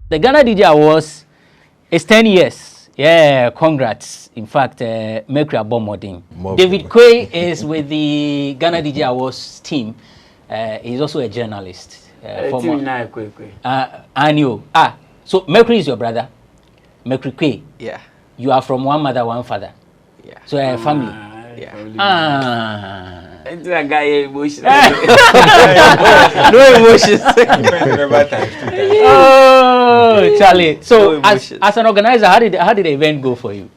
the Ghana DJ Awards is 10 years. Yeah, congrats. In fact, Mercury Abomodin. David Quay is with the Ghana DJ Awards team. He's also a journalist. So Mercury is your brother? Mercury Quay? Yeah. You are from one mother, one father? Yeah. So family? Yeah. That guy emotions. No emotions. Oh, Charlie. So, no as an organizer, how did the event go for you?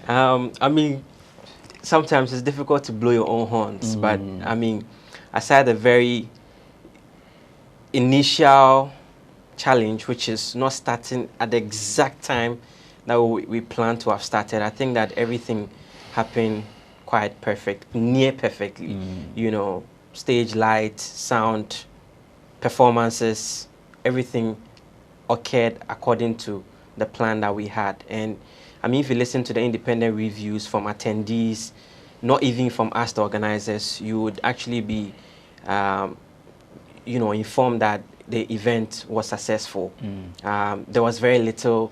I mean, sometimes it's difficult to blow your own horns, but I mean, aside the very initial challenge, which is not starting at the exact time that we plan to have started, I think that everything happened quite perfect, near perfectly. You know, stage light, sound, performances, everything occurred according to the plan that we had. And I mean, if you listen to the independent reviews from attendees, not even from us, the organizers, you would actually be, you know, informed that the event was successful. There was very little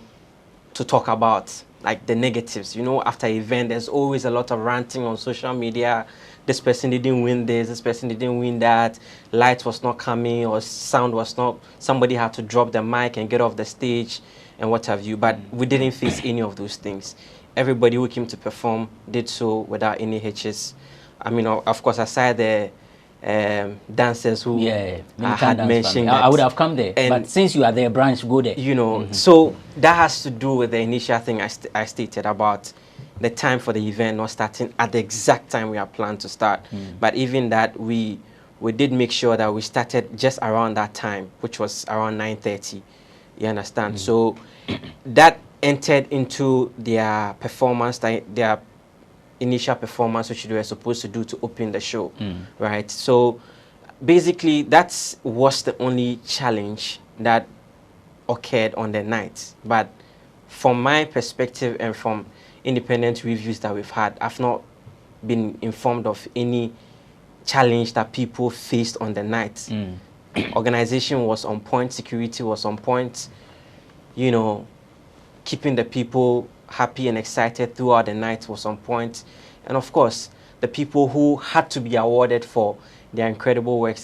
to talk about, like the negatives. You know, after event, there's always a lot of ranting on social media. This person didn't win this person didn't win that, light was not coming, or sound was not, somebody had to drop the mic and get off the stage and what have you. But we didn't face any of those things. Everybody who came to perform did so without any hitches. I mean, of course, aside the dancers who I had mentioned. I would have come there, but since you are there, branch, go there. You know, so that has to do with the initial thing I stated about the time for the event not starting at the exact time we are planned to start. But even that, we did make sure that we started just around that time, which was around 9:30. You understand? So that entered into their performance, their initial performance, which they were supposed to do to open the show, right? So basically, that was the only challenge that occurred on the night. But from my perspective and from independent reviews that we've had, I've not been informed of any challenge that people faced on the night. Organization was on point, security was on point, you know, keeping the people happy and excited throughout the night was on point. And of course, the people who had to be awarded for their incredible works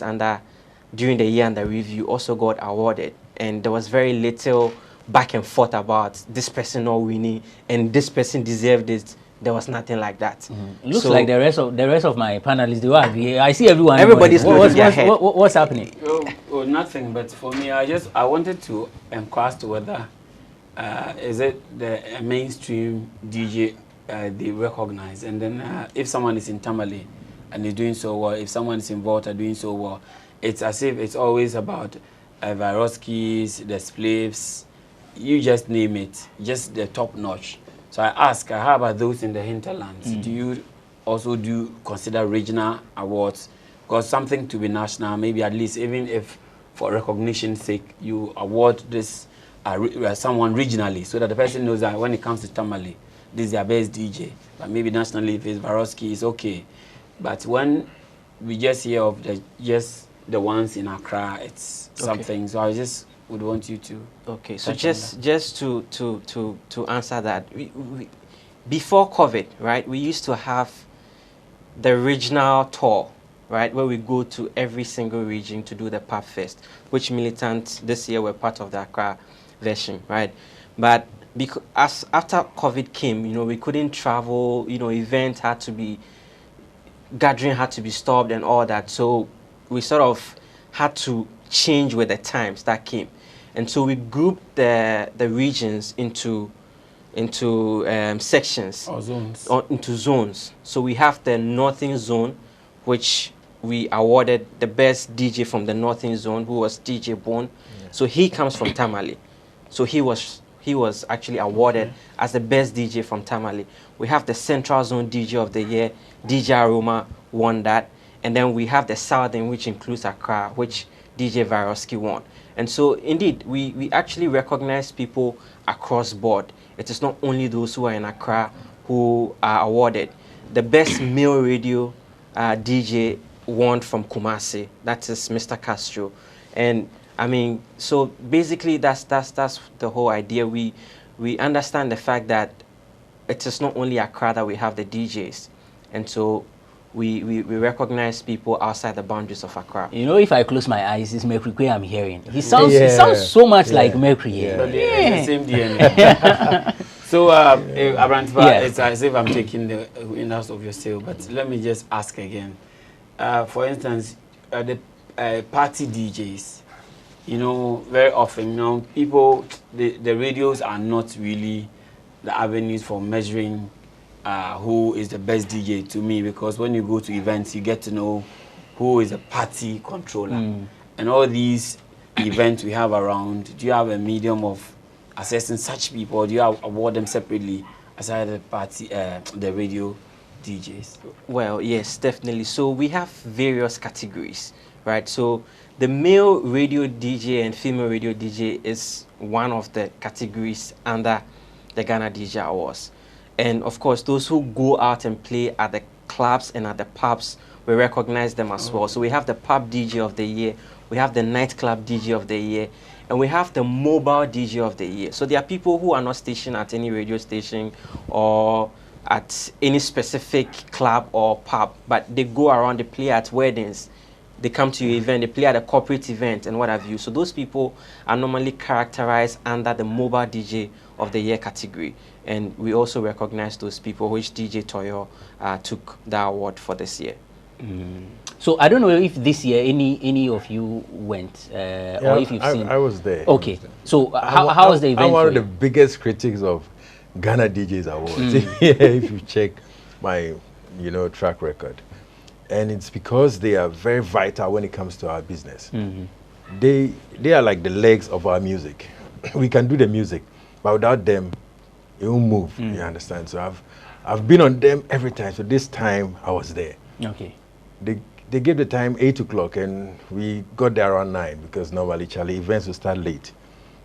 during the year under review also got awarded. And there was very little back and forth about this person not winning and this person deserved it. There was nothing like that. Looks like the rest of my panelists, they agree. I see everyone. Everybody's looking their head. What's happening? Nothing. But for me, I wanted to inquire whether is it the mainstream DJ they recognize, and then if someone is in Tamale and is doing so well, if someone is in Volta doing so well, it's as if it's always about Varoskis, the Spliffs, you just name it, just the top notch. So I ask, how about those in the hinterlands? Do you also consider regional awards? Because something to be national, maybe at least, even if for recognition's sake, you award this someone regionally, so that the person knows that when it comes to Tamale, this is their best DJ. But maybe nationally, if it's Varoski, it's okay. But when we just hear of the ones in Accra, it's something. So I just would want you to. Okay. So just to answer that, we before COVID, right? We used to have the regional tour, right, where we go to every single region to do the Pub Fest, which militants this year were part of the Accra version, right? But because after COVID came, you know, we couldn't travel, you know, gathering had to be stopped and all that. So we sort of had to change with the times that came. And so we grouped the regions into sections. Or zones. Into zones. So we have the Northern Zone, which we awarded the best DJ from the Northern Zone, who was DJ Bone. Yeah. So he comes from Tamale. So he was actually awarded as the best DJ from Tamale. We have the Central Zone DJ of the Year. DJ Aroma won that. And then we have the Southern, which includes Accra, which DJ Varoski won. And so, indeed, we actually recognize people across board. It is not only those who are in Accra who are awarded. The best male radio DJ won from Kumasi. That is Mr. Castro. And I mean, so basically that's the whole idea. We understand the fact that it is not only Accra that we have the DJs, and so we recognize people outside the boundaries of Accra. You know, if I close my eyes, it's Mercury I'm hearing. He sounds so much like Mercury. Yeah. It's the same DNA. So, Abrantepa, it's as if I'm taking the winners of your sail, but let me just ask again. For instance, the party DJs, you know, very often, you know, people, the radios are not really the avenues for measuring who is the best DJ to me, because when you go to events, you get to know who is a party controller. And all these events we have around, do you have a medium of assessing such people, or do you award them separately aside the party, the radio DJs? Well, yes, definitely. So we have various categories, right? So the male radio DJ and female radio DJ is one of the categories under the Ghana DJ Awards. And of course, those who go out and play at the clubs and at the pubs, we recognize them as well. So we have the pub DJ of the year, we have the nightclub DJ of the year, and we have the mobile DJ of the year. So there are people who are not stationed at any radio station or at any specific club or pub, but they go around, they play at weddings, they come to your event, they play at a corporate event and what have you. So those people are normally characterized under the mobile DJ of the year category. And we also recognize those people, which DJ Toyo took the award for this year. So I don't know if this year any of you went, or if you've seen. I was there. Okay. So how was the event? I'm one of the biggest critics of Ghana DJs Awards. If you check my, track record, and it's because they are very vital when it comes to our business. They are like the legs of our music. We can do the music, but without them, it won't move. You understand? So I've been on them every time. So this time I was there. Okay. They gave the time 8 o'clock, and we got there around 9 because normally, Charlie, events will start late.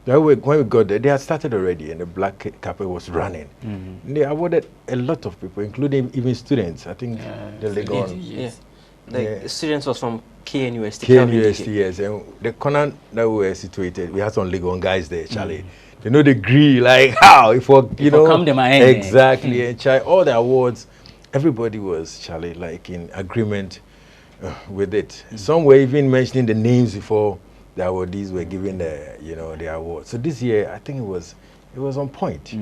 When we got there, they had started already, and the black carpet was running. And they awarded a lot of people, including even students. I think the Legon. Yes. The students was from KNUST. KNUST, yes. And the corner that we were situated, we had some Legon guys there, Charlie. They know the degree, like how, come to my end. Exactly. And Charlie, all the awards, everybody was, Charlie, like in agreement with it. Some were even mentioning the names before the awardees were given the award. So this year, I think it was on point.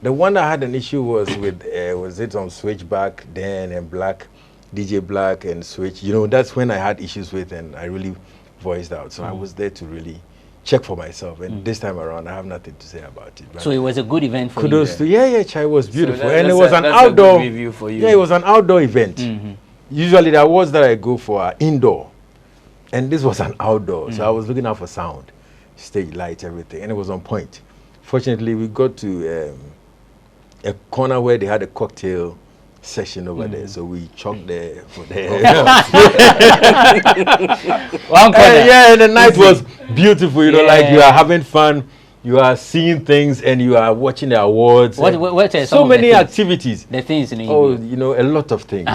The one I had an issue was with was it on Switchback then and Black, DJ Black and Switch. That's when I had issues with, and I really voiced out. So I was there to really check for myself, and this time around I have nothing to say about it. So it was a good event for kudos you. Chai was beautiful, so and it was an outdoor review for you. Yeah, it was an outdoor event. Usually the awards that I go for are indoor, and this was an outdoor. So I was looking out for sound, stage lights, everything, and it was on point. Fortunately, we got to a corner where they had a cocktail session over there, so we chalked there for the One corner. Yeah, and the night was beautiful, like you are having fun, you are seeing things, and you are watching the awards. What are so many activities. The things in a lot of things.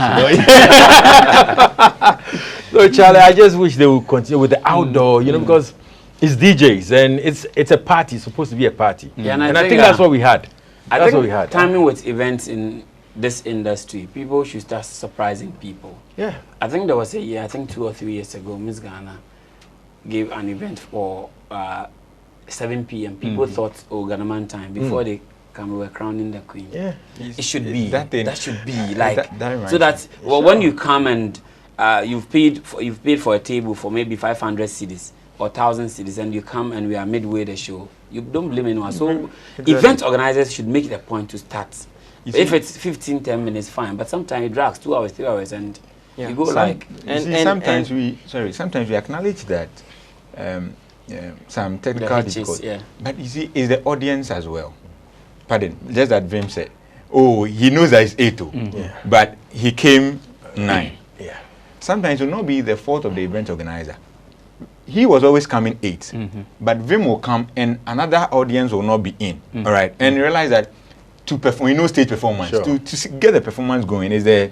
So Charlie, I just wish they would continue with the outdoor, because it's DJs and it's a party, it's supposed to be a party. And I think that's what we had. That's what we had. Timing with events in this industry, people should start surprising people. Yeah. I think there was a year, 2 or 3 years ago, Miss Ghana gave an event for 7 p.m. People thought, Ghanaman time, before they come, we were crowning the queen. Yeah. It should be. That should be like, that so that, when you come and you've paid for a table for maybe 500 cedis or 1,000 cedis, and you come and we are midway the show, you don't blame anyone. So event organizers should make it a point to start. If it's 15-10 minutes, fine, but sometimes it drags 2 hours, 3 hours, and you go sometimes we acknowledge that some technical difficulties, but you see, it's the audience as well. Pardon, just that Vim said, he knows that it's 8, but he came 9. Yeah. Sometimes it will not be the fault of the event organizer. He was always coming 8, but Vim will come and another audience will not be in. All right, and realize that to perform, stage performance, to get the performance going is the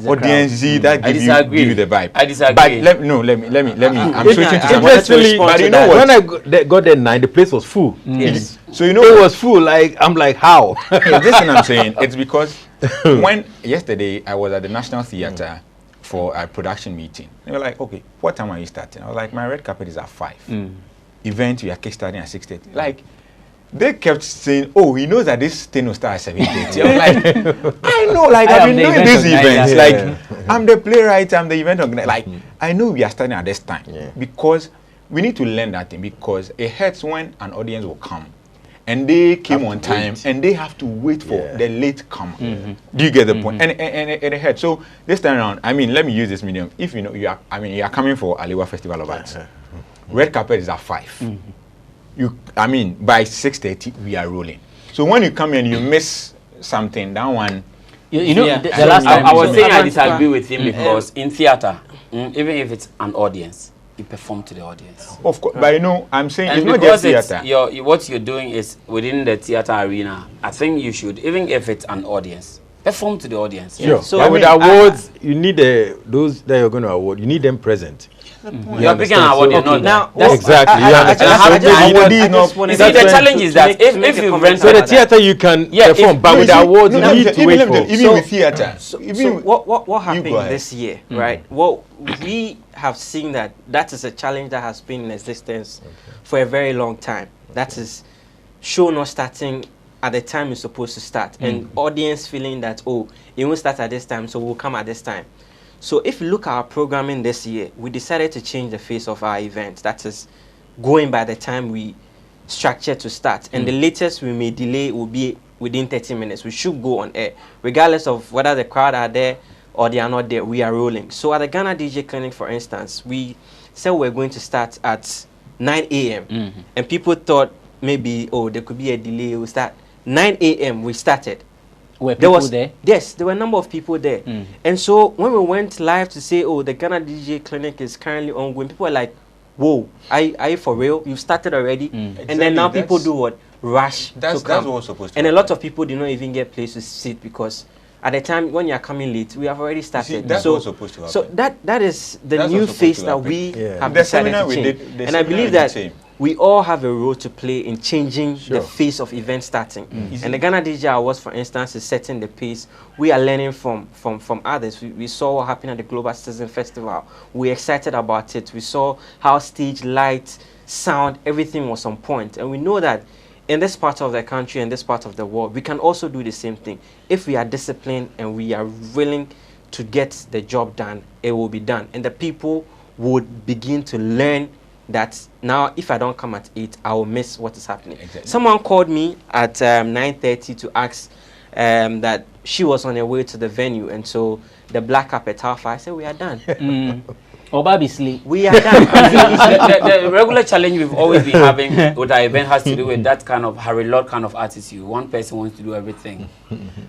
audience, see that give you the vibe. I disagree. But let me. I'm switching to something. Interestingly, But you know what? when I got there 9, the place was full. Yes. So you know It was full. Like I'm like, how? this thing I'm saying, it's because when yesterday I was at the National Theatre for a production meeting, they were like, okay, what time are you starting? I was like, my red carpet is at 5. Event, we are kickstarting at 6:30. Like, they kept saying, oh, he knows that this thing will start at 7:30. I'm like, I know, like, I've been doing these events. Like, I'm the playwright, I'm the event organizer. Like, I know we are starting at this time because we need to learn that thing, because it hurts when an audience will come and they came on time and they have to wait for the late come. Do you get the point? And it hurts. So this time around, I mean, let me use this medium. If you know you are coming for Aliwa Festival of Arts. Red carpet is at 5. By 6:30 we are rolling. So when you come in, you miss something. That one, you know, yeah. the last time I was saying I disagree with him because in theater, even if it's an audience, you perform to the audience. of course. But you know, I'm saying And it's not because just theater. what you're doing is within the theater arena. I think you should, even if it's an audience, perform to the audience. Sure. So, But with awards, you need those that you're going to award. You need them present. You're picking an award, you're not now exactly. You see, the challenge is that if you rent So the theater you can perform, but with the awards you need to wait for. Even with theater. So what happened this year, right? Well, we have seen that is a challenge that has been in existence for a very long time. That is show not starting at the time it's supposed to start, and audience feeling that, oh, it won't start at this time, so we'll come at this time. So if you look at our programming this year, we decided to change the face of our event. That is going by the time we structure to start. And the latest we may delay will be within 30 minutes. We should go on air. Regardless of whether the crowd are there or they are not there, we are rolling. So at the Ghana DJ Clinic, for instance, we said we're going to start at 9 a.m. And people thought maybe, oh, there could be a delay. We'll start 9 a.m. We started. Were people there? Yes, there were a number of people there. And so when we went live to say, oh, the Ghana DJ Clinic is currently ongoing, people were like, whoa, are you for real? You started already? And then now people do what? Rush to come. That's what's supposed to And happen. a lot of people did not even get places to sit because at the time when you're coming late, we have already started. See, that's what's supposed to happen. So that is the That's new what's supposed face to that happen. we have The decided seminar to we change. did- the And I seminar believe we did that same. we all have a role to play in changing the face of event starting. And the Ghana DJ Awards, for instance, is setting the pace. We are learning from others. We saw what happened at the Global Citizen Festival. We're excited about it. We saw how stage, light, sound, everything was on point. And we know that in this part of the country and this part of the world, we can also do the same thing. If we are disciplined and we are willing to get the job done, it will be done. And the people would begin to learn that now if I don't come at 8, I will miss what is happening. Exactly. Someone called me at 9:30 to ask that she was on her way to the venue, and so the black carpet half. I said we are done. Obviously. We are done. The regular challenge we've always been having with our event has to do with that kind of Harry Lord kind of attitude. One person wants to do everything.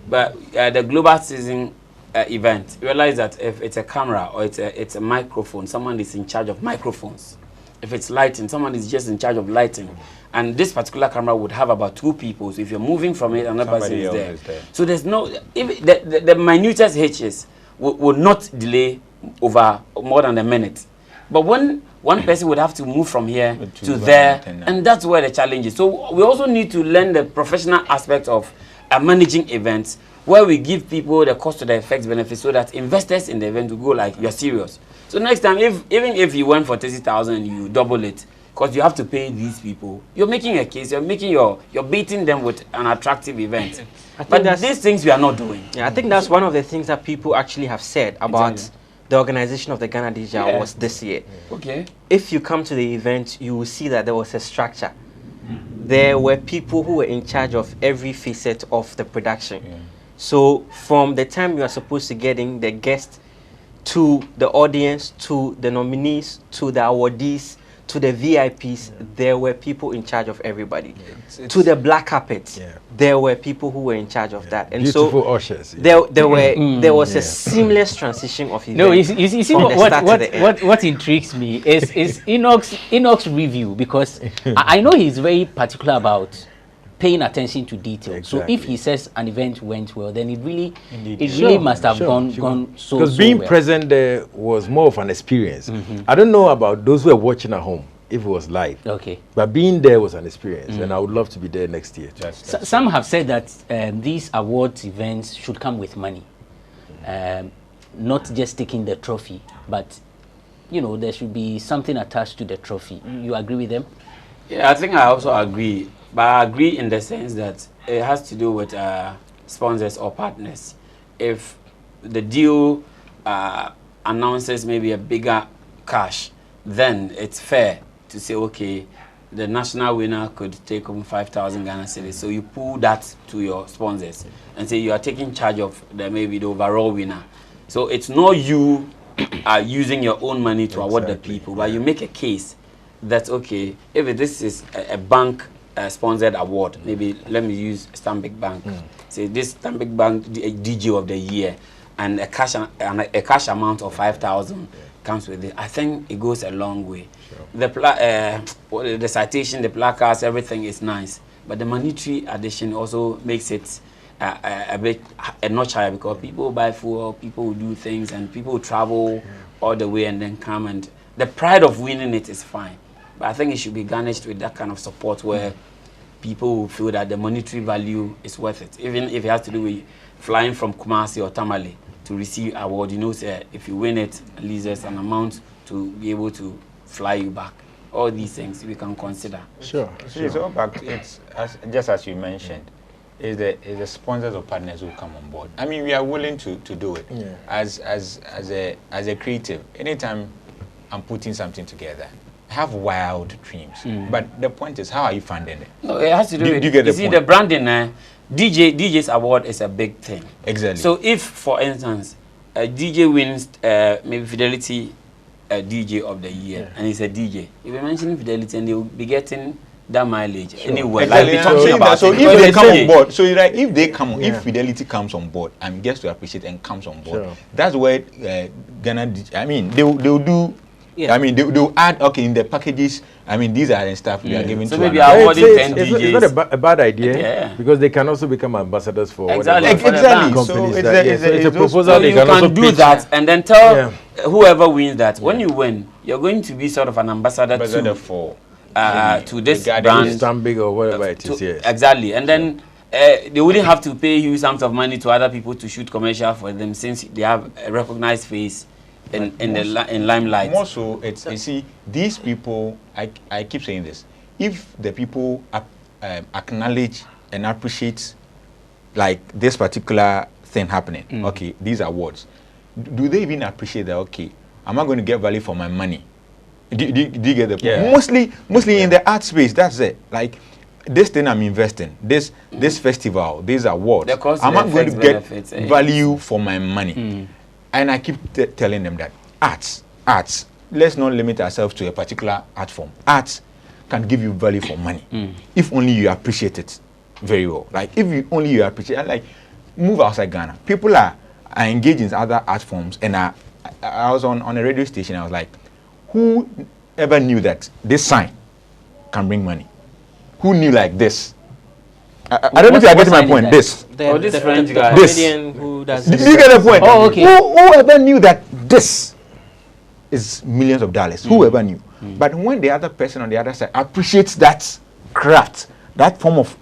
But the global season event, realize that if it's a camera or it's a microphone, someone is in charge of microphones. If it's lighting, someone is just in charge of lighting. And this particular camera would have about 2 people. So if you're moving from it, another person is there. So there's no, if the minutest hitches will not delay over more than a minute. But when one person would have to move from here to there, and that's where the challenge is. So we also need to learn the professional aspect of managing events, where we give people the cost to the effects benefit, so that investors in the event will go like, you're serious. So next time, even if you went for 30,000, you double it, because you have to pay these people. You're making a case. You're beating them with an attractive event. But these things we are not doing. Yeah, I think that's one of the things that people actually have said about the organization of the Ghana DJ Awards this year. Okay. If you come to the event, you will see that there was a structure. There were people who were in charge of every facet of the production. So from the time you are supposed to get in the guests, to the audience, to the nominees, to the awardees, to the VIPs, there were people in charge of everybody. To the black carpet, there were people who were in charge of that. And beautiful so ushers. there was a seamless transition of events. No, you see what what intrigues me is Enoch's review, because I know he's very particular about paying attention to detail. Exactly. So if he says an event went well, then it really Sure, must have sure, gone sure. so Because being well. present there was more of an experience. I don't know about those who are watching at home if it was live. Okay. But being there was an experience, and I would love to be there next year. Some have said that these awards events should come with money, not just taking the trophy, but you know, there should be something attached to the trophy. You agree with them? Yeah, I think I also agree. But I agree in the sense that it has to do with sponsors or partners. If the deal announces maybe a bigger cash, then it's fair to say, okay, the national winner could take home 5,000 Ghana cedis. So you pull that to your sponsors and say you are taking charge of maybe the overall winner. So it's not you are using your own money to award the people, but you make a case that, okay, if this is a bank sponsored award, maybe let me use Stanbic Bank. Say this Stanbic Bank DJ of the year, and a cash amount of 5,000 comes with it. I think it goes a long way. Sure. The citation, the placards, everything is nice, but the monetary addition also makes it a bit a notch higher, because people buy food, people will do things, and people will travel all the way and then come, and the pride of winning it is fine. But I think it should be garnished with that kind of support where people will feel that the monetary value is worth it, even if it has to do with flying from Kumasi or Tamale to receive award. You know, say, if you win it, at least there's an amount to be able to fly you back. All these things we can consider. Sure. It's all back. It's just as you mentioned. Is the sponsors or partners who come on board. I mean, we are willing to do it. Yeah. As a creative, anytime I'm putting something together, I have wild dreams. But the point is, how are you funding it? No, it has to do with, you get the see, the branding. DJ's award is a big thing. Exactly. So if, for instance, a DJ wins maybe Fidelity DJ of the year, and he's a DJ, if you're mentioning Fidelity, and they will be getting that mileage anyway. Exactly. Like so if they come on board, so like if they come, if Fidelity comes on board and gets to appreciate and comes on board, that's where Ghana. I mean, they'll do. Yeah. I mean, they'll add in the packages. I mean, these are the stuff we are giving. So to maybe awarding 10 DJs. It's not a bad idea because they can also become ambassadors for exactly. Companies. So it's a proposal. So they you can also do pitch that and then tell whoever wins that when you win, you're going to be sort of an ambassador for. To this brand, Stanbic or whatever it is, yes. Exactly, and then they wouldn't have to pay huge sums of money to other people to shoot commercial for them, since they have a recognized face in limelight. More so, you see, these people. I keep saying this: if the people acknowledge and appreciate like this particular thing happening, okay, these awards, do they even appreciate that? Okay, am I going to get value for my money? Do you get the point? Yeah. Mostly in the art space, that's it. Like this thing I'm investing, this festival, these awards, am I going to get value for my money? And I keep telling them that arts, let's not limit ourselves to a particular art form. Arts can give you value for money if only you appreciate it very well. Like if you appreciate it, like move outside Ghana. People are engaged in other art forms, and I was on a radio station, I was like, who ever knew that this sign can bring money? Who knew like this? I don't know if you are getting my point. This French guy. Who does this. Do you get the point? Oh, okay. Who ever knew that this is millions of dollars? Who ever knew? But when the other person on the other side appreciates that craft, that form of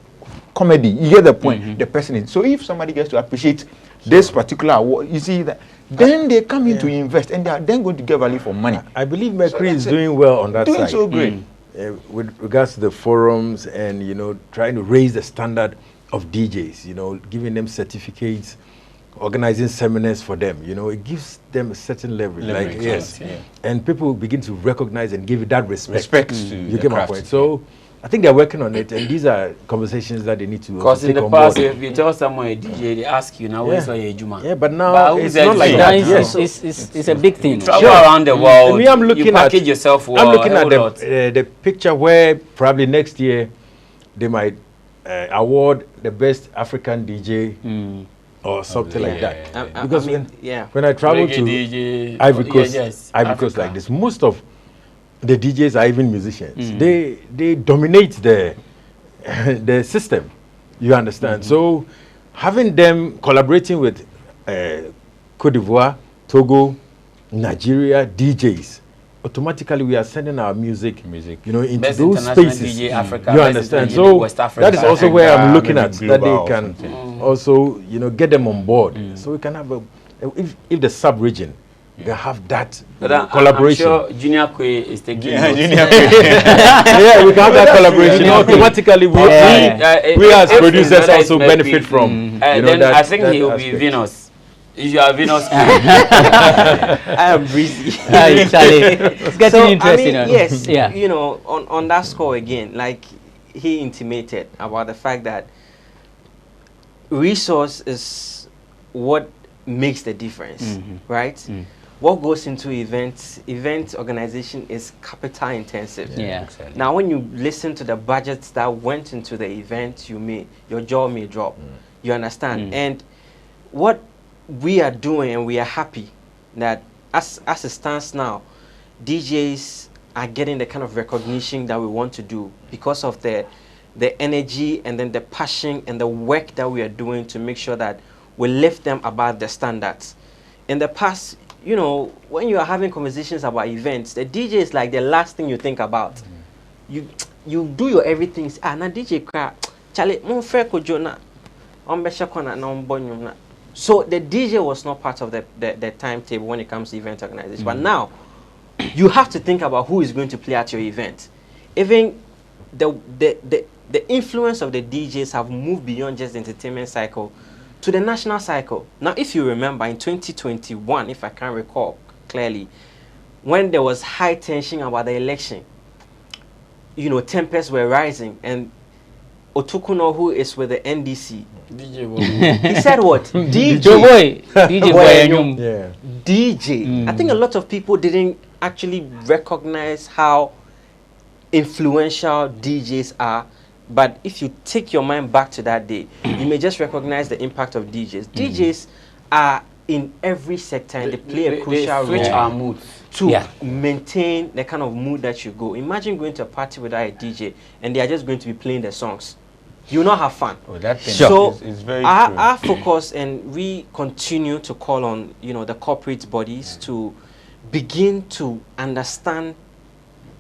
comedy, you get the point. The person is. So if somebody gets to appreciate this particular award, you see that. Then they come in to invest, and they are then going to get value for money. I believe Mercury is doing well on that side. Doing so great. With regards to the forums and, trying to raise the standard of DJs, giving them certificates, organizing seminars for them, it gives them a certain leverage. And people begin to recognize and give it that respect. You get my point. So I think they're working on it, and these are conversations that they need to. Because in the past, if you tell someone a DJ, they ask you now, where's your Juma? Yeah, but now it's not like that. Yes. It's a big thing. Travel around the world. I'm looking you package yourself well. I'm looking at the picture where probably next year they might award the best African DJ or something like that. Because when I travel to Ivory Coast like this, most of the DJs are even musicians. They dominate the the system. You understand? So having them collaborating with Cote d'Ivoire, Togo, Nigeria, DJs, automatically we are sending our music, you know, into Best those spaces. DJ Africa, you understand? So West Africa, that is also where I'm looking at, that global they can also, you know, get them on board. So we can have if the sub-region, you can have that collaboration. I'm sure Junior Kwe is taking notes. Yeah, we can have that collaboration. Automatically, we as producers also benefit from. You know, then that, I think that he will be aspect. Venus. If you are Venus, I am breezy. It's getting interesting. I mean, yes, Yeah. you know, on that score again, like he intimated about the fact that resource is what makes the difference, right? What goes into event organization is capital intensive. Yeah. Exactly. Now, when you listen to the budgets that went into the event, your jaw may drop. You understand? And what we are doing, and we are happy that as it stands now, DJs are getting the kind of recognition that we want to do because of the energy and then the passion and the work that we are doing to make sure that we lift them above the standards. In the past, you know, when you are having conversations about events, the DJ is like the last thing you think about. You do your everything. Na DJ cry, Charlie, mon frère ko Jonah, on be shakona na on bonyo na. So the DJ was not part of the timetable when it comes to event organization. But now, you have to think about who is going to play at your event. Even the influence of the DJs have moved beyond just the entertainment cycle to the national cycle. Now, if you remember, in 2021, if I can recall clearly, when there was high tension about the election, you know, tempests were rising, and Otukuno, who is with the NDC, he said what? DJ. Yeah. DJ. I think a lot of people didn't actually recognize how influential DJs are. But if you take your mind back to that day, you may just recognize the impact of DJs. DJs are in every sector, and they play a crucial switch role our mood to maintain the kind of mood that you go. Imagine going to a party without a DJ, and they are just going to be playing the songs. You will not have fun. Oh, that thing is very our focus, and we continue to call on, you know, the corporate bodies to begin to understand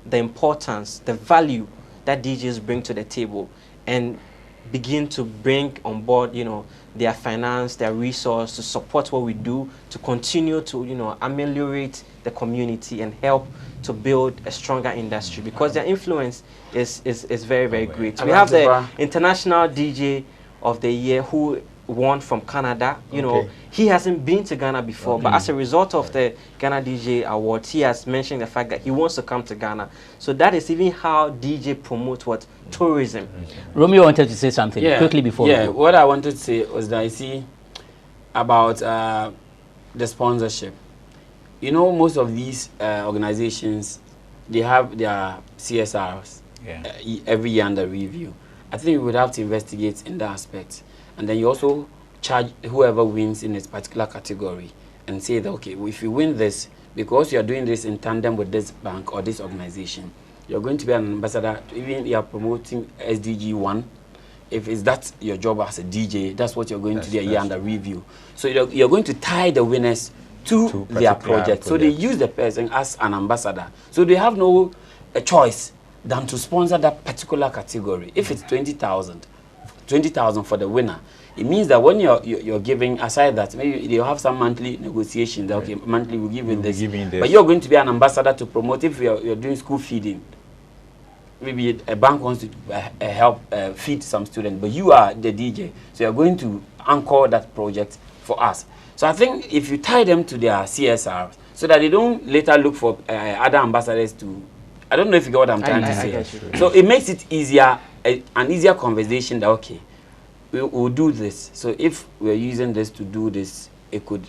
the importance, the value that DJs bring to the table, and begin to bring on board, you know, their finance, their resource to support what we do, to continue to, you know, ameliorate the community and help to build a stronger industry, because their influence is very, very great. We have the International DJ of the Year who won from Canada. You know, he hasn't been to Ghana before, but as a result of the Ghana DJ Awards, he has mentioned the fact that he wants to come to Ghana. So that is even how DJ promote what? Tourism. Romeo wanted to say something quickly before. Yeah, what I wanted to say was that I see about the sponsorship. You know, most of these organizations, they have their CSRs every year under review. I think we would have to investigate in that aspect. And then you also charge whoever wins in this particular category and say that, okay, if you win this, because you are doing this in tandem with this bank or this organization, you're going to be an ambassador. Even you are promoting SDG 1. If it's that your job as a DJ, that's what you're going to do a year under review. So you're going to tie the winners to their project. So they use the person as an ambassador. So they have no choice than to sponsor that particular category. If it's 20,000 for the winner, it means that when you're giving, aside that, maybe they have some monthly negotiations. That, okay, monthly we'll give you this. But you're going to be an ambassador to promote. If you're doing school feeding, maybe a bank wants to help feed some students, but you are the DJ, so you're going to anchor that project for us. So I think if you tie them to their CSR, so that they don't later look for other ambassadors to, I don't know if you get what I'm trying to say. So it makes it easier, an easier conversation that, okay, we'll do this. So if we're using this to do this, it could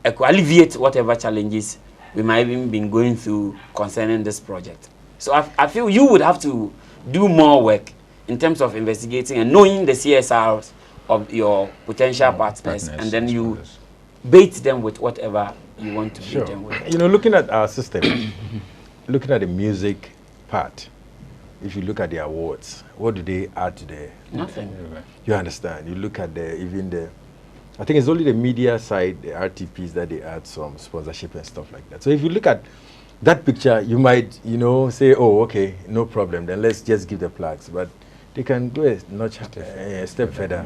alleviate whatever challenges we might even been going through concerning this project. So I feel you would have to do more work in terms of investigating and knowing the CSRs of your potential partners, and then you bait them with whatever you want to bait them with. You know, looking at our system, looking at the music part, if you look at the awards, what do they add to the? Nothing. You understand? You look at I think it's only the media side, the RTPs, that they add some sponsorship and stuff like that. So if you look at that picture, you might, say, oh, okay, no problem. Then let's just give the plaques. But they can go a step further,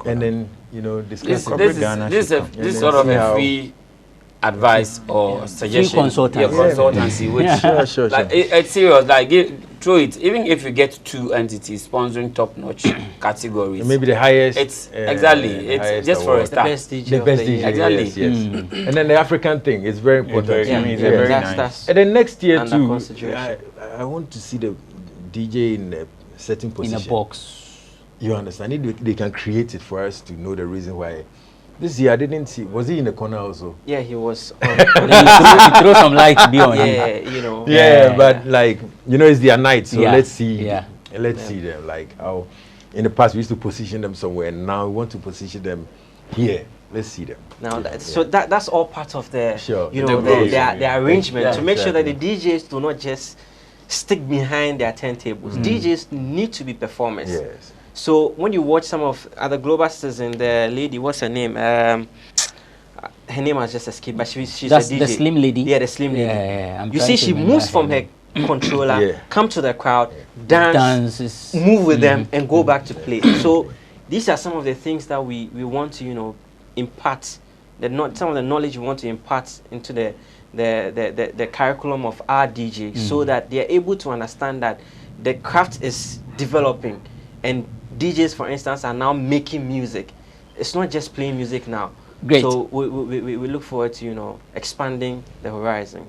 and then discuss. This sort of a free advice or suggestion, consultancy, which sure. Like it's serious. Like through it, even if you get 2 entities sponsoring top-notch categories, maybe the highest. It's it's just for a start. The best DJ. The best DJ, exactly. Yes. And then the African thing is very important. It's very nice. That's and then next year under too, consideration. I want to see the DJ in a certain position. In a box. You understand? They can create it for us to know the reason why. This year I didn't see. Was he in the corner also? Yeah, he was. You throw some light beyond. Yeah, Yeah, but it's their night, so let's see. Yeah. Let's see them. Like how in the past we used to position them somewhere, and now we want to position them here. Let's see them. Now that's all part of the their arrangement to make sure that the DJs do not just stick behind their turntables. DJs need to be performers. Yes. So when you watch some of other global citizens, the lady, what's her name? Her name has just escaped, but she's That's a DJ. the slim lady. Yeah, the slim lady. Yeah. You see, she moves from her controller, come to the crowd, dance, move with them, and go back to play. So these are some of the things that we want to impart. Some of the knowledge we want to impart into the curriculum of our DJs, so that they are able to understand that the craft is developing, and DJs, for instance, are now making music. It's not just playing music now. Great. So we look forward to expanding the horizon.